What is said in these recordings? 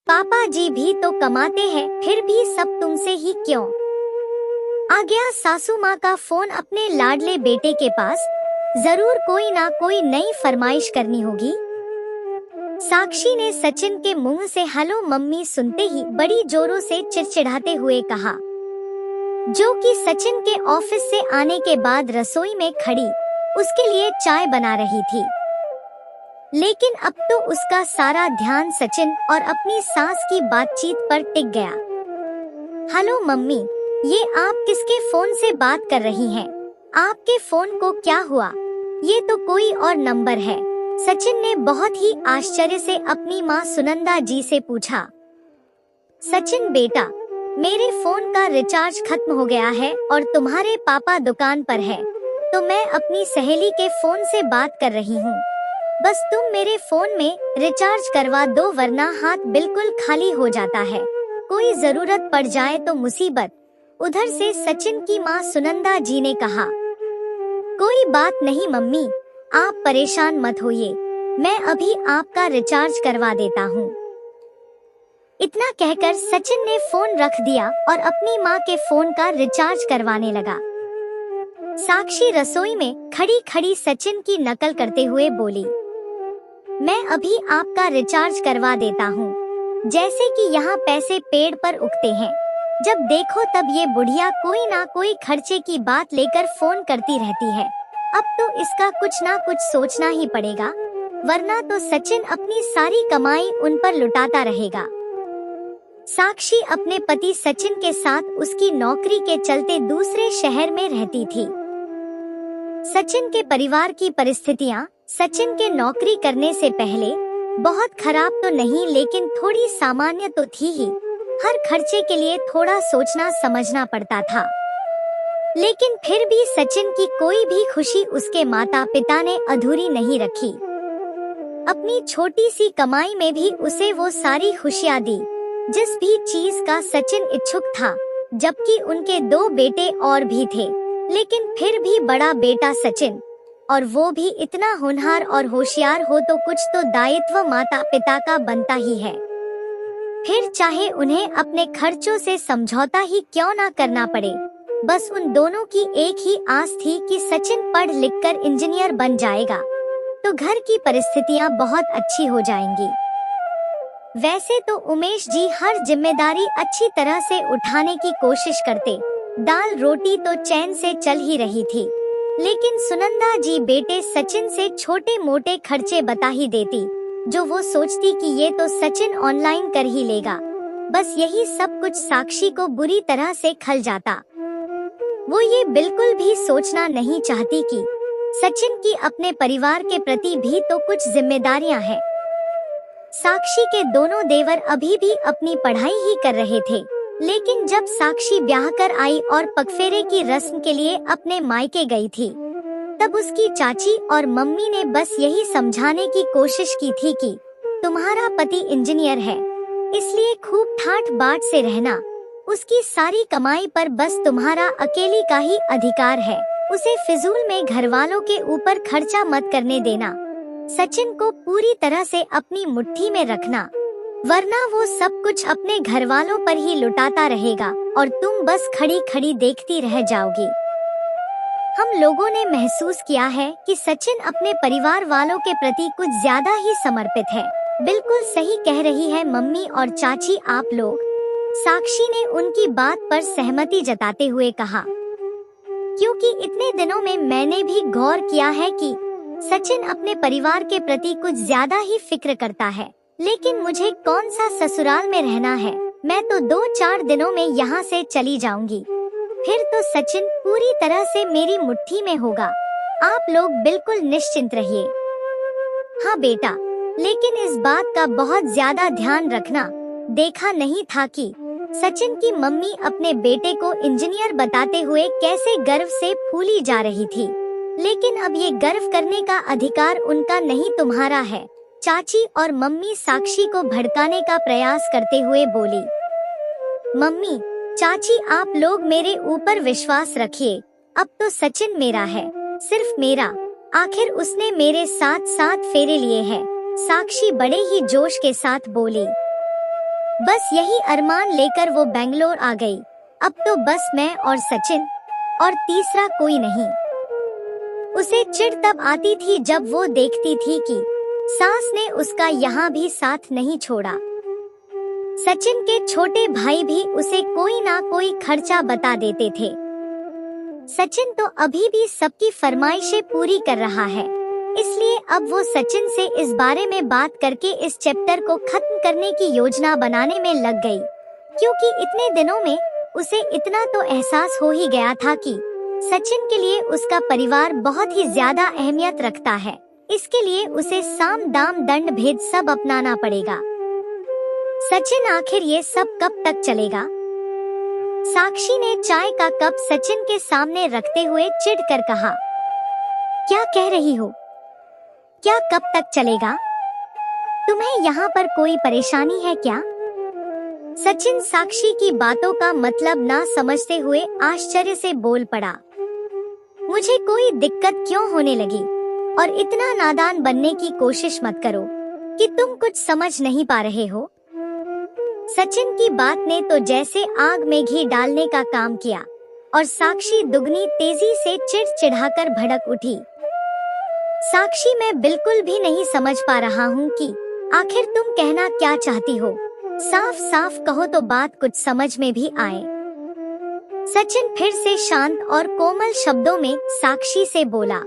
पापा जी भी तो कमाते हैं, फिर भी सब तुमसे ही क्यों? आ गया सासू माँ का फोन अपने लाडले बेटे के पास। जरूर कोई ना कोई नई फरमाइश करनी होगी। साक्षी ने सचिन के मुंह से हेलो मम्मी सुनते ही बड़ी जोरों से चिड़चिड़ाते हुए कहा, जो कि सचिन के ऑफिस से आने के बाद रसोई में खड़ी उसके लिए चाय बना रही थी। लेकिन अब तो उसका सारा ध्यान सचिन और अपनी सास की बातचीत पर टिक गया। हेलो मम्मी, ये आप किसके फोन से बात कर रही हैं? आपके फोन को क्या हुआ? ये तो कोई और नंबर है। सचिन ने बहुत ही आश्चर्य से अपनी माँ सुनंदा जी से पूछा। सचिन बेटा, मेरे फोन का रिचार्ज खत्म हो गया है और तुम्हारे पापा दुकान पर है, तो मैं अपनी सहेली के फोन से बात कर रही हूँ। बस तुम मेरे फोन में रिचार्ज करवा दो, वरना हाथ बिल्कुल खाली हो जाता है। कोई जरूरत पड़ जाए तो मुसीबत। उधर से सचिन की माँ सुनंदा जी ने कहा, कोई बात नहीं मम्मी, आप परेशान मत होइए, मैं अभी आपका रिचार्ज करवा देता हूँ। इतना कहकर सचिन ने फोन रख दिया और अपनी माँ के फोन का रिचार्ज करवाने लगा। साक्षी रसोई में खड़ी खड़ी सचिन की नकल करते हुए बोली, मैं अभी आपका रिचार्ज करवा देता हूँ। जैसे कि यहाँ पैसे पेड़ पर उगते हैं, जब देखो तब ये बुढ़िया कोई ना कोई खर्चे की बात लेकर फोन करती रहती है। अब तो इसका कुछ ना कुछ सोचना ही पड़ेगा, वरना तो सचिन अपनी सारी कमाई उन पर लुटाता रहेगा। साक्षी अपने पति सचिन के साथ उसकी नौकरी के चलते दूसरे शहर में रहती थी। सचिन के परिवार की परिस्थितियां सचिन के नौकरी करने से पहले बहुत खराब तो नहीं, लेकिन थोड़ी सामान्य तो थी ही। हर खर्चे के लिए थोड़ा सोचना समझना पड़ता था। लेकिन फिर भी सचिन की कोई भी खुशी उसके माता पिता ने अधूरी नहीं रखी। अपनी छोटी सी कमाई में भी उसे वो सारी खुशियां दी जिस भी चीज का सचिन इच्छुक था। जबकि उनके 2 बेटे और भी थे, लेकिन फिर भी बड़ा बेटा सचिन, और वो भी इतना होनहार और होशियार हो तो कुछ तो दायित्व माता पिता का बनता ही है। फिर चाहे उन्हें अपने खर्चों से समझौता ही क्यों ना करना पड़े। बस उन दोनों की एक ही आस थी कि सचिन पढ़ लिख कर इंजीनियर बन जाएगा तो घर की परिस्थितियां बहुत अच्छी हो जाएंगी। वैसे तो उमेश जी हर जिम्मेदारी अच्छी तरह से उठाने की कोशिश करते, दाल रोटी तो चैन से चल ही रही थी। लेकिन सुनंदा जी बेटे सचिन से छोटे मोटे खर्चे बता ही देती, जो वो सोचती कि ये तो सचिन ऑनलाइन कर ही लेगा। बस यही सब कुछ साक्षी को बुरी तरह से खल जाता। वो ये बिल्कुल भी सोचना नहीं चाहती कि सचिन की अपने परिवार के प्रति भी तो कुछ जिम्मेदारियां हैं। साक्षी के दोनों देवर अभी भी अपनी पढ़ाई ही कर रहे थे, लेकिन जब साक्षी ब्याह कर आई और पगफेरे की रस्म के लिए अपने मायके गई थी, तब उसकी चाची और मम्मी ने बस यही समझाने की कोशिश की थी कि तुम्हारा पति इंजीनियर है, इसलिए खूब ठाठ बाट से रहना। उसकी सारी कमाई पर बस तुम्हारा अकेली का ही अधिकार है। उसे फिजूल में घर वालों के ऊपर खर्चा मत करने देना। सचिन को पूरी तरह से अपनी मुट्ठी में रखना, वरना वो सब कुछ अपने घर वालों पर ही लुटाता रहेगा और तुम बस खड़ी खड़ी देखती रह जाओगी। हम लोगों ने महसूस किया है कि सचिन अपने परिवार वालों के प्रति कुछ ज्यादा ही समर्पित है। बिल्कुल सही कह रही है मम्मी और चाची आप लोग, साक्षी ने उनकी बात पर सहमति जताते हुए कहा। क्योंकि इतने दिनों में मैंने भी गौर किया है कि सचिन अपने परिवार के प्रति कुछ ज्यादा ही फिक्र करता है। लेकिन मुझे कौन सा ससुराल में रहना है, मैं तो 2-4 दिनों में यहाँ से चली जाऊंगी, फिर तो सचिन पूरी तरह से मेरी मुट्ठी में होगा। आप लोग बिल्कुल निश्चिंत रहिए। हाँ बेटा, लेकिन इस बात का बहुत ज्यादा ध्यान रखना। देखा नहीं था कि सचिन की मम्मी अपने बेटे को इंजीनियर बताते हुए कैसे गर्व से फूली जा रही थी। लेकिन अब ये गर्व करने का अधिकार उनका नहीं, तुम्हारा है। चाची और मम्मी साक्षी को भड़काने का प्रयास करते हुए बोली। मम्मी, चाची आप लोग मेरे ऊपर विश्वास रखिए, अब तो सचिन मेरा है, सिर्फ मेरा। आखिर उसने मेरे साथ 7 फेरे लिए हैं। साक्षी बड़े ही जोश के साथ बोली। बस यही अरमान लेकर वो बेंगलोर आ गई। अब तो बस मैं और सचिन, और तीसरा कोई नहीं। उसे चिढ़ तब आती थी जब वो देखती थी कि सास ने उसका यहाँ भी साथ नहीं छोड़ा। सचिन के छोटे भाई भी उसे कोई ना कोई खर्चा बता देते थे। सचिन तो अभी भी सबकी फरमाइशें पूरी कर रहा है, इसलिए अब वो सचिन से इस बारे में बात करके इस चैप्टर को खत्म करने की योजना बनाने में लग गई, क्योंकि इतने दिनों में उसे इतना तो एहसास हो ही गया था कि सचिन के लिए उसका परिवार बहुत ही ज्यादा अहमियत रखता है। इसके लिए उसे साम दाम दंड भेद सब अपनाना पड़ेगा। सचिन, आखिर ये सब कब तक चलेगा? साक्षी ने चाय का कप सचिन के सामने रखते हुए चिढ़कर कहा, क्या कह रही हो? क्या कब तक चलेगा? तुम्हें यहाँ पर कोई परेशानी है क्या? सचिन साक्षी की बातों का मतलब ना समझते हुए आश्चर्य से बोल पड़ा। मुझे कोई दिक्कत क्यों होने लगी? और इतना नादान बनने की कोशिश मत करो कि तुम कुछ समझ नहीं पा रहे हो। सचिन की बात ने तो जैसे आग में घी डालने का काम किया और साक्षी दुगनी तेजी से चिढ़चिढ़ाकर भड़क उठी। साक्षी, मैं बिल्कुल भी नहीं समझ पा रहा हूँ कि आखिर तुम कहना क्या चाहती हो। साफ साफ कहो तो बात कुछ समझ में भी आए। सचिन फिर से शांत और कोमल शब्दों में साक्षी से बोला,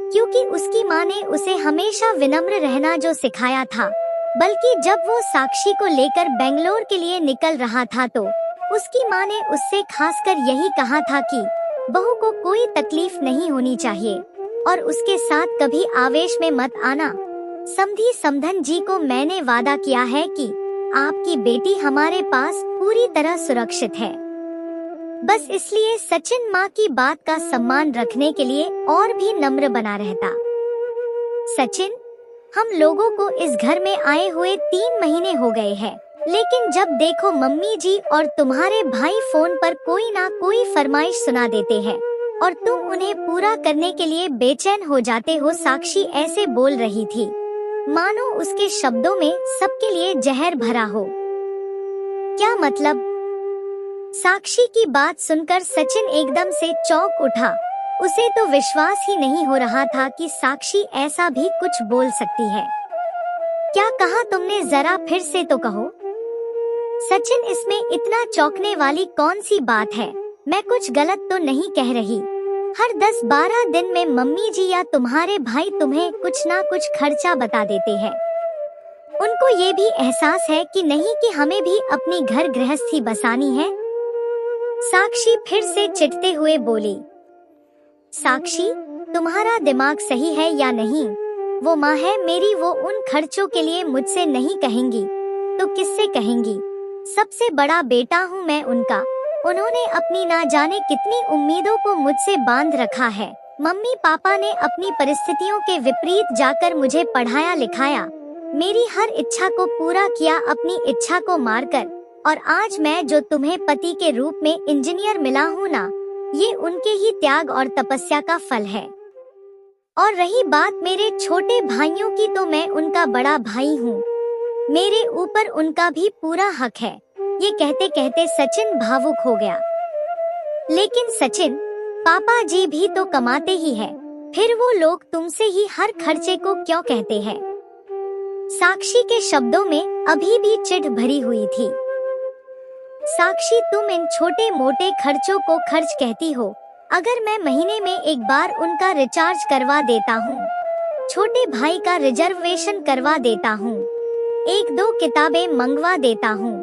क्योंकि उसकी माँ ने उसे हमेशा विनम्र रहना जो सिखाया था, बल्कि जब वो साक्षी को लेकर बेंगलोर के लिए निकल रहा था तो उसकी माँ ने उससे खासकर यही कहा था कि बहू को कोई तकलीफ नहीं होनी चाहिए और उसके साथ कभी आवेश में मत आना। समधी समधन जी को मैंने वादा किया है कि आपकी बेटी हमारे पास पूरी तरह सुरक्षित है। बस इसलिए सचिन माँ की बात का सम्मान रखने के लिए और भी नम्र बना रहता। सचिन, हम लोगों को इस घर में आए हुए 3 महीने हो गए हैं, लेकिन जब देखो मम्मी जी और तुम्हारे भाई फोन पर कोई ना कोई फरमाइश सुना देते हैं और तुम उन्हें पूरा करने के लिए बेचैन हो जाते हो। साक्षी ऐसे बोल रही थी मानो उसके शब्दों में सबके लिए जहर भरा हो। क्या मतलब? साक्षी की बात सुनकर सचिन एकदम से चौंक उठा। उसे तो विश्वास ही नहीं हो रहा था कि साक्षी ऐसा भी कुछ बोल सकती है। क्या कहा तुमने? जरा फिर से तो कहो। सचिन, इसमें इतना चौंकने वाली कौन सी बात है? मैं कुछ गलत तो नहीं कह रही। हर 10-12 दिन में मम्मी जी या तुम्हारे भाई तुम्हें कुछ ना कुछ खर्चा बता देते हैं। उनको ये भी एहसास है कि नहीं कि हमें भी अपनी घर गृहस्थी बसानी है। साक्षी फिर से चिढ़ते हुए बोली, साक्षी, तुम्हारा दिमाग सही है या नहीं? वो माँ है मेरी, वो उन खर्चों के लिए मुझसे नहीं कहेंगी तो किससे कहेंगी? सबसे बड़ा बेटा हूँ मैं उनका। उन्होंने अपनी ना जाने कितनी उम्मीदों को मुझसे बांध रखा है। मम्मी पापा ने अपनी परिस्थितियों के विपरीत जाकर मुझे पढ़ाया लिखाया, मेरी हर इच्छा को पूरा किया अपनी इच्छा को मारकर, और आज मैं जो तुम्हें पति के रूप में इंजीनियर मिला हूँ ना, ये उनके ही त्याग और तपस्या का फल है। और रही बात मेरे छोटे भाइयों की, तो मैं उनका बड़ा भाई हूँ, मेरे ऊपर उनका भी पूरा हक है। ये कहते कहते सचिन भावुक हो गया। लेकिन सचिन, पापा जी भी तो कमाते ही है, फिर वो लोग तुमसे ही हर खर्चे को क्यों कहते हैं? साक्षी के शब्दों में अभी भी चिढ़ भरी हुई थी। साक्षी, तुम इन छोटे मोटे खर्चों को खर्च कहती हो। अगर मैं महीने में एक बार उनका रिचार्ज करवा देता हूँ, छोटे भाई का रिजर्वेशन करवा देता हूँ, 1-2 किताबें मंगवा देता हूँ,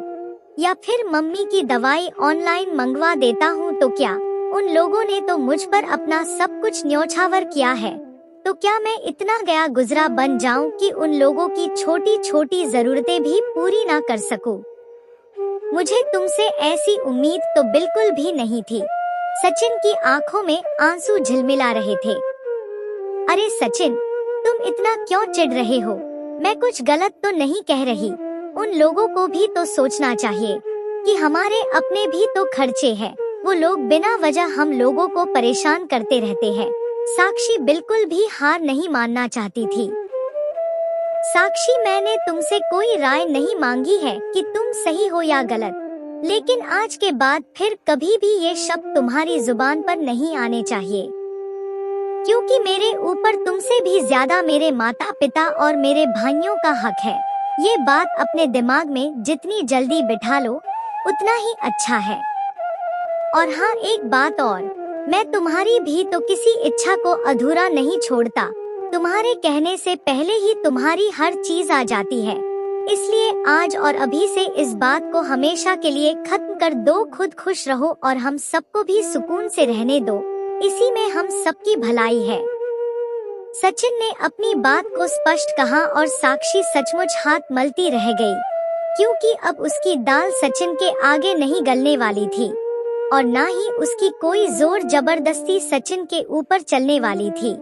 या फिर मम्मी की दवाई ऑनलाइन मंगवा देता हूँ, तो क्या उन लोगों ने तो मुझ पर अपना सब कुछ न्योछावर किया है? तो क्या मैं इतना गया गुजरा बन जाऊं कि उन लोगों की छोटी छोटी जरूरतें भी पूरी ना कर सकूं? मुझे तुमसे ऐसी उम्मीद तो बिल्कुल भी नहीं थी। सचिन की आंखों में आंसू झिलमिला रहे थे। अरे सचिन, तुम इतना क्यों चिढ़ रहे हो? मैं कुछ गलत तो नहीं कह रही। उन लोगों को भी तो सोचना चाहिए कि हमारे अपने भी तो खर्चे हैं। वो लोग बिना वजह हम लोगों को परेशान करते रहते हैं। साक्षी बिल्कुल भी हार नहीं मानना चाहती थी। साक्षी, मैंने तुमसे कोई राय नहीं मांगी है कि तुम सही हो या गलत, लेकिन आज के बाद फिर कभी भी ये शब्द तुम्हारी जुबान पर नहीं आने चाहिए, क्योंकि मेरे ऊपर तुमसे भी ज्यादा मेरे माता पिता और मेरे भाइयों का हक है। ये बात अपने दिमाग में जितनी जल्दी बिठा लो उतना ही अच्छा है। और हाँ, एक बात और, मैं तुम्हारी भी तो किसी इच्छा को अधूरा नहीं छोड़ता। तुम्हारे कहने से पहले ही तुम्हारी हर चीज आ जाती है। इसलिए आज और अभी से इस बात को हमेशा के लिए खत्म कर दो। खुद खुश रहो और हम सबको भी सुकून से रहने दो, इसी में हम सबकी भलाई है। सचिन ने अपनी बात को स्पष्ट कहा और साक्षी सचमुच हाथ मलती रह गई, क्योंकि अब उसकी दाल सचिन के आगे नहीं गलने वाली थी और ना ही उसकी कोई जोर जबरदस्ती सचिन के ऊपर चलने वाली थी।